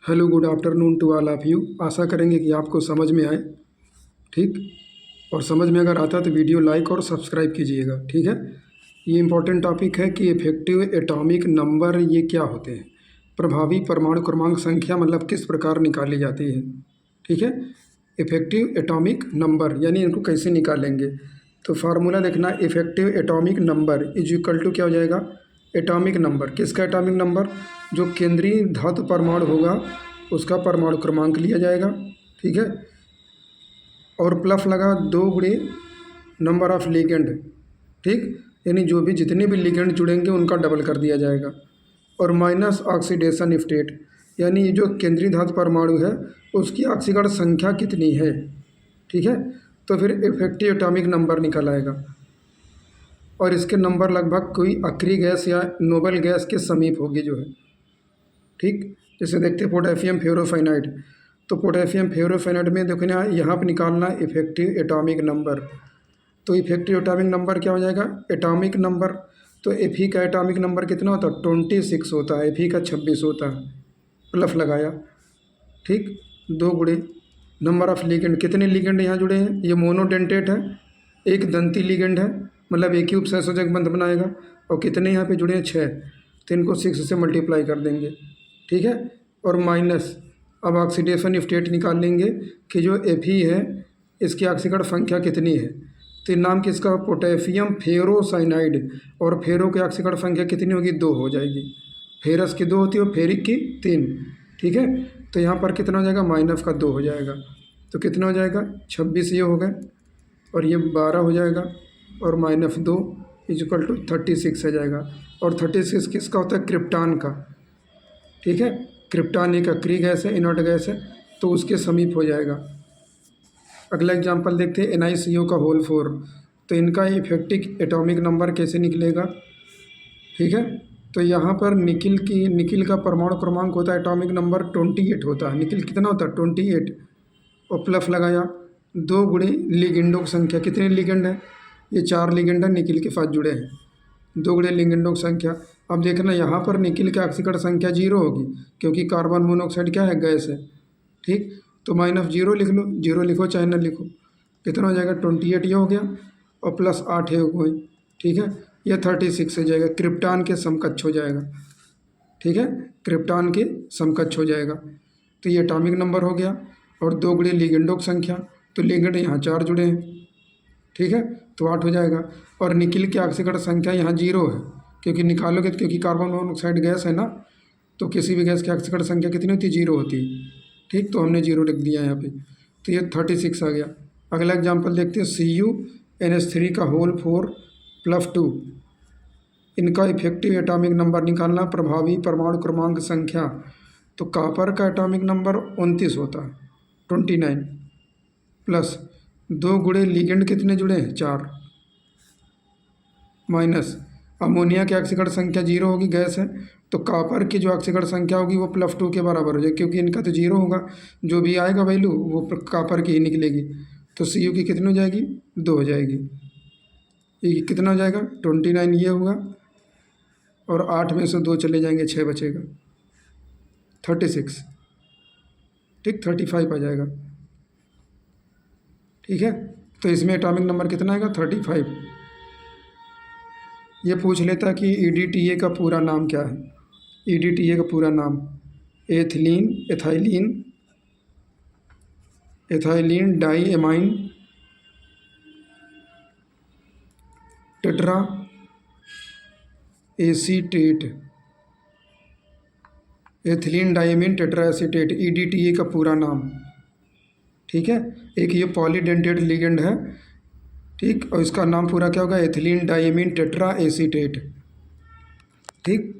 Hello, good afternoon to all of you. आशा करेंगे कि आपको समझ में आए। ठीक। और समझ में अगर आता है तो वीडियो लाइक और सब्सक्राइब कीजिएगा। ठीक है। ये इम्पोर्टेंट टॉपिक है कि इफेक्टिव एटॉमिक नंबर ये क्या होते हैं। प्रभावी परमाणु क्रमांक संख्या मतलब किस प्रकार निकाली जाती है। ठीक है। इफेक्टिव एटॉमिक नंबर यानी इनको कैसे निकालेंगे। तो फार्मूला देखना, effective atomic number is equal to क्या हो जाएगा, एटॉमिक नंबर। किसका एटॉमिक नंबर, जो केंद्रीय धातु परमाणु होगा उसका परमाणु क्रमांक लिया जाएगा। ठीक है। और प्लस लगा 2 गुणे नंबर ऑफ लिगेंड। ठीक। यानी जो भी जितने भी लिगेंड जुड़ेंगे उनका डबल कर दिया जाएगा। और माइनस ऑक्सीडेशन स्टेट यानी ये जो केंद्रीय धातु परमाणु है उसकी ऑक्सीकरण संख्या कितनी है। ठीक है। तो फिर इफेक्टिव एटॉमिक नंबर निकल आएगा। और इसके नंबर लगभग कोई अक्रिय गैस या नोबल गैस के समीप होगी जो है। ठीक। जैसे देखते हैं पोटेशियम फ्लोरोफेनाइड, तो पोटेशियम फ्लोरोफेनाइड में देखना यहाँ पर निकालना इफेक्टिव एटॉमिक नंबर। तो इफेक्टिव एटॉमिक नंबर क्या हो जाएगा, एटॉमिक नंबर। तो Fe का एटॉमिक नंबर कितना होता है, 26 होता है। Fe का 26 होता है। प्लस लगाया। ठीक। 2 गुणे नंबर ऑफ लिगेंड, कितने लिगेंड यहाँ जुड़े हैं, ये मोनोडेंटेट है, एक दंती लिगेंड है, मतलब एक ही उपसंयोजक बंध बनाएगा। और कितने यहाँ पे जुड़े हैं, 6। तो इनको 6 से मल्टीप्लाई कर देंगे। ठीक है। और माइनस, अब ऑक्सीडेशन स्टेट निकाल लेंगे कि जो Fe है इसकी ऑक्सीकरण संख्या कितनी है। तो नाम किसका, पोटेशियम फेरोसाइनाइड। और फेरो की ऑक्सीकरण संख्या कितनी होगी, 2 हो जाएगी। फेरस की 2 होती है और फेरिक की 3। ठीक है। तो यहाँ पर कितना हो जाएगा, माइनस का 2 हो जाएगा। तो कितना हो जाएगा, 26 ये हो गए और ये 12 हो जाएगा और माइनस 2 इक्वल टू 36 आ जाएगा। और 36 किसका होता है, क्रिप्टॉन का। ठीक है। क्रिप्टॉन एक अक्रिय गैस है, इनर्ट गैस है, तो उसके समीप हो जाएगा। अगला एग्जांपल देखते हैं NiCO का होल 4। तो इनका इफेक्टिव एटॉमिक नंबर कैसे निकलेगा। ठीक है। तो यहाँ पर निकिल का परमाणु क्रमांक होता है एटॉमिक नंबर 28 होता है। निकिल कितना होता है, 28। और प्लस लगाया 2 गुणे लिगेंडों की संख्या, कितने लिगेंड है, ये 4 लिगेंड है निकिल के साथ जुड़े हैं। 2 गुणे लिगेंडों की संख्या। अब देखना यहाँ पर निकिल की ऑक्सीकरण संख्या 0 होगी क्योंकि कार्बन मोनोऑक्साइड क्या है, गैस है। ठीक। तो माइनस 0 लिख लो, 0 लिखो चाहे ना लिखो। कितना हो जाएगा, 28 ये हो गया और प्लस 8 है कोई। ठीक है। ये 36 हो जाएगा, क्रिप्टॉन के समकक्ष हो जाएगा। ठीक है। क्रिप्टॉन के समकक्ष हो जाएगा। तो ये एटॉमिक नंबर हो गया। और 2 गुणे लिगेंडों की संख्या, तो लिगेंड यहाँ 4 जुड़े हैं। ठीक है। तो 8 हो जाएगा। और निकिल की ऑक्सीकरण संख्या यहाँ 0 है क्योंकि निकालोगे, क्योंकि कार्बन मोनोऑक्साइड गैस है ना, तो किसी भी गैस की ऑक्सीकरण संख्या कितनी होती है, 0 होती है। ठीक। तो हमने 0 लिख दिया यहाँ पे। तो ये 36 आ गया। अगला एग्जाम्पल देखते हैं CuNH3 का होल 4 प्लस 2। इनका इफेक्टिव एटॉमिक नंबर निकालना, प्रभावी परमाणु क्रमांक संख्या। तो कॉपर का एटॉमिक नंबर 29 होता है, 29 प्लस 2 गुणे लिगेंड कितने जुड़े हैं, 4 माइनस अमोनिया की ऑक्सीकरण संख्या 0 होगी, गैस है। तो कॉपर की जो ऑक्सीकरण संख्या होगी वो +2 के बराबर हो जाएगी क्योंकि इनका तो 0 होगा, जो भी आएगा वैल्यू वो कॉपर की ही निकलेगी। तो Cu की कितनी हो जाएगी, 2 हो जाएगी। ये कितना हो जाएगा, 29 ये होगा और 8 में से 2 चले जाएंगे, 6 बचेगा, 36। ठीक। 35 आ जाएगा। ठीक है। तो इसमें एटॉमिक नंबर कितना आएगा, 35। ये पूछ लेता कि EDTA का पूरा नाम क्या है। EDTA का पूरा नाम ethylene diamine tetra acetate, ethylene diamine tetra acetate, EDTA का पूरा नाम। ठीक है। एक ये पॉलीडेंटेट लिगेंड है। ठीक। और इसका नाम पूरा क्या होगा, एथिलीन डाईएमाइन टेट्रा एसीटेट। ठीक।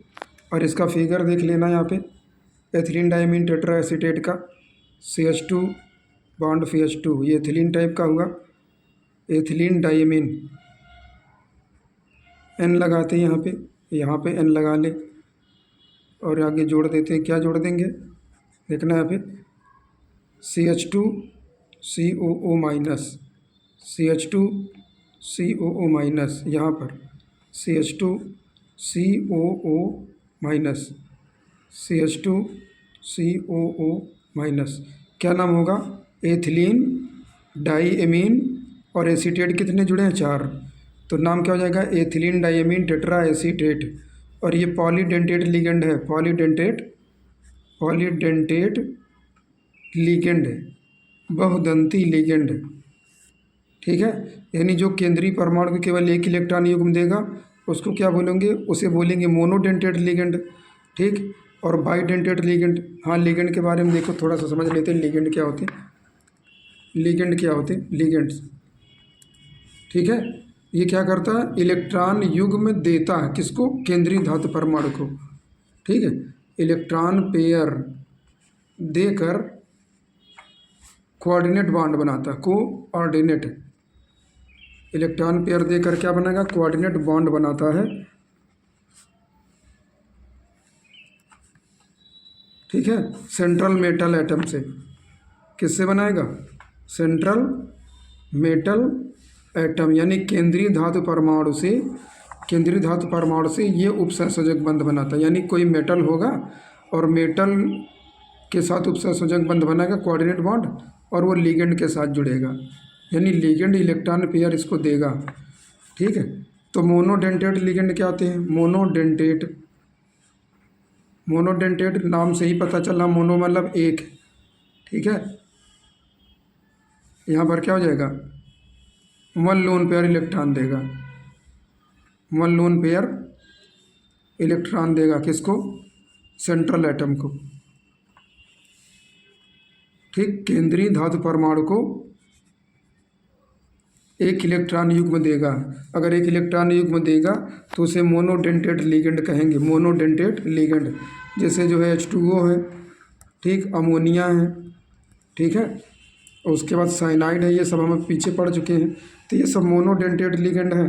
और इसका फिगर देख लेना यहाँ पे, एथिलीन डाईएमाइन टेट्रा एसीटेट का CH2 बॉन्ड CH2, ये एथिलीन टाइप का होगा, एथिलीन डाईएमाइन। N लगाते हैं यहाँ पे N लगा ले और आगे जोड़ देते हैं, क्या जोड़ देंगे, देखना यहाँ पे CH2 COO minus, CH2 COO minus, यहाँ पर CH2 COO minus, CH2 COO minus, क्या नाम होगा, एथिलीन डाईएमीन और एसीटेट कितने जुड़े हैं, 4, तो नाम क्या हो जाएगा, एथिलीन डाईएमीन टेट्रा एसीटेट। और ये पॉलीडेंटेट लिगेंड है, पॉलीडेंटेट लिगेंड, बहुदंती लिगेंड, ठीक है। यानी जो केंद्रीय परमाणु को केवल एक इलेक्ट्रॉन युग्म देगा उसको क्या बोलेंगे, उसे बोलेंगे मोनोडेंटेट लिगेंड, ठीक। और बाईडेंटेट लिगेंड, हाँ लिगेंड के बारे में देखो थोड़ा सा समझ लेते हैं, लिगेंड क्या होते हैं, लिगेंड्स, ठीक है। ये क्या करता है, इलेक्ट्रॉन युग्म देता है, किसको, केंद्रीय धातु परमाणु को, ठीक है। इलेक्ट्रॉन पेयर देकर कोऑर्डिनेट बॉन्ड बनाता है, कोऑर्डिनेट, इलेक्ट्रॉन पेयर देकर क्या बनाएगा, कोऑर्डिनेट बॉन्ड बनाता है, ठीक है। सेंट्रल मेटल एटम से, किससे बनाएगा, सेंट्रल मेटल एटम यानी केंद्रीय धातु परमाणु से, ये उपसंयोजक बंध बनाता है। यानी कोई मेटल होगा और मेटल के साथ उपसंयोजक बंध बनाएगा, कोऑर्डिनेट बॉन्ड, और वो लिगेंड के साथ जुड़ेगा, यानी लिगेंड इलेक्ट्रॉन पेयर इसको देगा, ठीक है। तो मोनोडेंटेट लिगेंड क्या होते हैं, मोनोडेंटेट नाम से ही पता चला, मोनो मतलब एक, ठीक है। यहाँ पर क्या हो जाएगा, 1 लोन पेयर इलेक्ट्रॉन देगा, 1 लोन पेयर इलेक्ट्रॉन देगा, किसको, सेंट्रल एटम को, ठीक। केंद्रीय धातु परमाणु को एक इलेक्ट्रॉन युग्म देगा, अगर एक इलेक्ट्रॉन युग्म देगा तो उसे मोनोडेंटेट लिगेंड कहेंगे, मोनोडेंटेट लिगेंड। जैसे जो है H2O है, ठीक, अमोनिया है, ठीक है, और उसके बाद साइनाइड है, ये सब हम पीछे पढ़ चुके हैं। तो ये सब मोनोडेंटेट लिगेंड है,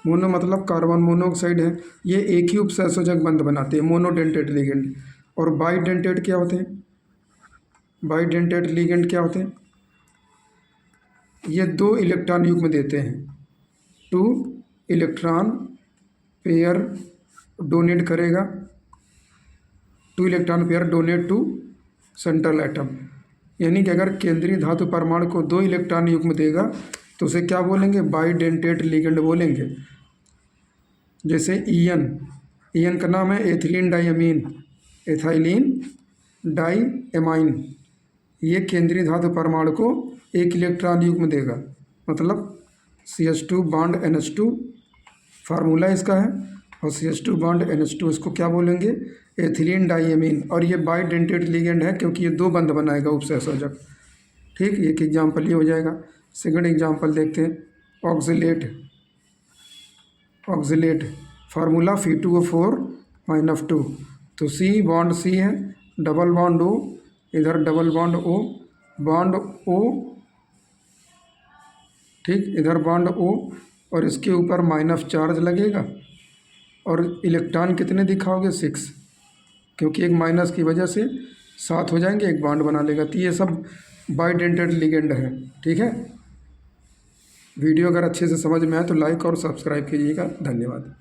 मोनो मतलब कार्बन मोनोऑक्साइड है, ये एक ही उपसंयोजक बंध बनाते हैं, मोनोडेंटेट लिगेंड। और बाईडेंटेट क्या होते हैं, बाईडेंटेट लिगेंड क्या होते हैं, ये 2 इलेक्ट्रॉन युग्म देते हैं, 2 इलेक्ट्रॉन पेयर डोनेट करेगा, 2 electron pair donate to central atom. यानी कि अगर केंद्रीय धातु परमाणु को 2 इलेक्ट्रॉन युग्म देगा तो उसे क्या बोलेंगे, बाईडेंटेट लिगेंड बोलेंगे। जैसे ईएन का नाम है एथिलीन डाईएमीन, एथाइलिन डाईएमाइन, ये केंद्रीय धातु परमाणु को एक इलेक्ट्रॉन युग्म देगा, मतलब CH2 बॉन्ड NH2 फार्मूला इसका है, और CH2 बॉन्ड NH2 इसको क्या बोलेंगे, एथिलीन डाईएमीन। और ये बाईडेंटेट लिगेंड है क्योंकि ये 2 बंध बनाएगा उपसंयोजक, ठीक। एक एग्जाम्पल ये हो जाएगा। सेकंड एग्जाम्पल देखते हैं, ऑक्जिलेट फार्मूला Fe2O4-2, तो C बॉन्ड C है, डबल बॉन्ड O, इधर double bond O, bond O, ठीक, इधर बॉन्ड O, और इसके ऊपर माइनस चार्ज लगेगा, और इलेक्ट्रॉन कितने दिखाओगे, 6, क्योंकि एक माइनस की वजह से 7 हो जाएंगे, एक बॉन्ड बना लेगा। तो ये सब बाईडेंटेट लिगेंड है, ठीक है। वीडियो अगर अच्छे से समझ में आए तो लाइक और सब्सक्राइब कीजिएगा, धन्यवाद।